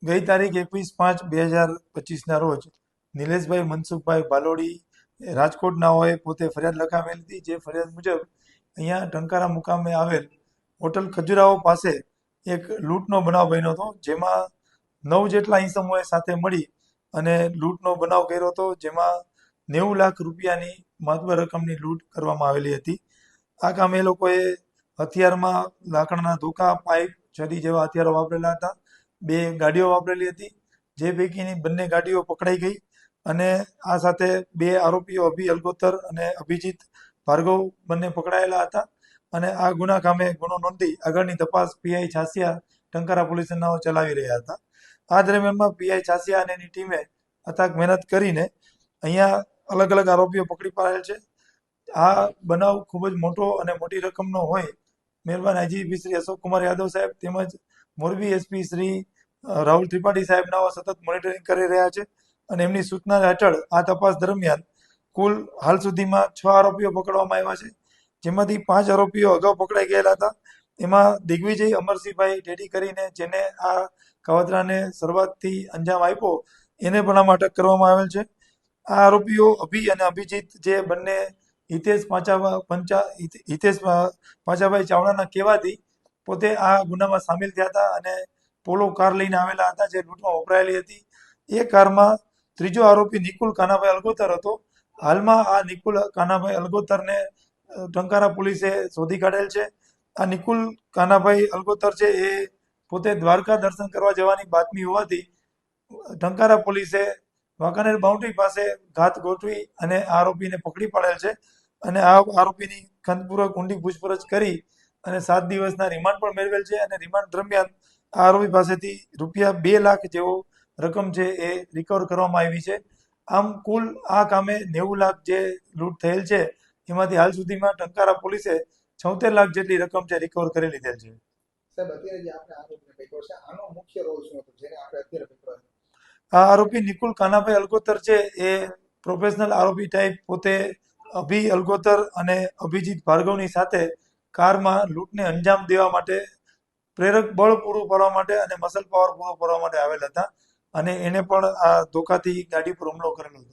ગઈ તારીખ 21/5/2025ના રોજ નિલેશભાઈ મનસુખભાઈ બાલોડી રાજકોટનાઓએ પોતે ફરિયાદ લખાવેલી હતી. જે ફરિયાદ મુજબ અહીંયા ટંકારા મુકામે આવેલ હોટલ ખજુરાહો પાસે એક લૂંટનો બનાવ બન્યો હતો, જેમાં 9 જેટલા ઈસમોએ સાથે મળી અને લૂંટનો બનાવ કર્યો હતો, જેમાં 90 લાખ રૂપિયાની માતબર રકમની લૂંટ કરવામાં આવેલી હતી. આ કામે એ લોકોએ હથિયારમાં લાકડાના ધોકા, પાઇપ, છરી જેવા હથિયારો વાપરેલા હતા. 2 ગાડીઓ વાપરેલી હતી, જે પૈકીની બંને ગાડીઓ પકડાઈ ગઈ અને આ સાથે 2 આરોપીઓ અભી અલગોતર અને અભિજીત ભાર્ગવ બંને પકડાયેલા હતા અને આ ગુના કામે ગુનો નોંધી આગળની તપાસ પીઆઈ છાસિયા ટંકારા પોલીસ સ્ટેશનના ચલાવી રહ્યા હતા. આ દરમિયાનમાં પીઆઈ છાસિયા અને એની ટીમે અથાગ મહેનત કરીને અહીંયા અલગ અલગ આરોપીઓ પકડી પાડેલ છે. આ બનાવ ખૂબ જ મોટો અને મોટી રકમનો હોય મહેરબાન આઈજીપી શ્રી અશોકકુમાર યાદવ સાહેબ તેમજ મોરબી એસપી શ્રી રાહુલ ત્રિપાઠી સાહેબના સતત મોનિટરિંગ કરી રહ્યા છે અને એમની સૂચના હેઠળ આ તપાસ દરમિયાન કુલ હાલ સુધીમાં 6 આરોપીઓ પકડવામાં આવ્યા છે, જેમાંથી 5 આરોપીઓ અગાઉ પકડાઈ ગયેલા હતા. એમાં દિગ્વિજય અમરસિંહભાઈ ઢેડી કરીને જેને આ કાવતરાને શરૂઆતથી અંજામ આપ્યો એને પણ આમાં અટક કરવામાં આવેલ છે. આ આરોપીઓ અભી અને અભિજીત જે બંને હિતેશ પાંચાભાઈ ચાવડાના કહેવાથી પોતે આ ગુનામાં સામેલ થયા હતા અને પોલો કાર લઈને આવેલા હતા, જે લૂંટમાં વપરાયેલી હતી. એ કારમાં ત્રીજો આરોપી નિકુલ કાનાભાઈ અલગોતર હતો. હાલમાં આ નિકુલ કાનાભાઈ અલગોતરને ટંકારા પોલીસે શોધી કાઢેલ છે. આ નિકુલ કાનાભાઈ અલગોતર છે એ પોતે દ્વારકા દર્શન કરવા જવાની બાતમી હોવાથી ટંકારા પોલીસે વાંકાનેર બાઉન્ડ્રી પાસે ઘાત ગોઠવી અને આ આરોપીને પકડી પાડેલ છે અને આ આરોપીની ખંતપૂર્વક ઊંડી પૂછપરછ કરી અને 7 દિવસના રિમાન્ડ પણ મેળવેલ છે અને રિમાન્ડ દરમિયાન આ આરોપી પાસેથી રૂપિયા 2 લાખ જેવો રકમ છે એ રિકવર કરવામાં આવી છે. આમ કુલ આ કામે 90 લાખ જે લૂંટ થયેલ છે એમાંથી હાલ સુધીમાં ટંકારા પોલીસે 76 લાખ જેટલી રકમ છે રિકવર કરી લીધેલ છે. સાહેબ, અત્યારે જે આપણે આરોપીને પકડ્યો છે, આનો મુખ્ય રોલ શું હતો જેને આપણે અત્યારે પકડ્યો છે? આ આરોપી નિકુલ કાનાભાઈ અલગોતર છે એ પ્રોફેશનલ આરોપી ટાઈપ પોતે અભી અલગોતર અને અભિજીત ભાર્ગવની સાથે કારમાં લૂંટને અંજામ દેવા માટે પ્રેરક બળ પૂરું પાડવા માટે અને મસલ પાવર પૂરો પાડવા માટે આવેલ હતા અને એને પણ આ ધોકાથી ગાડી પર હુમલો કરેલો હતો.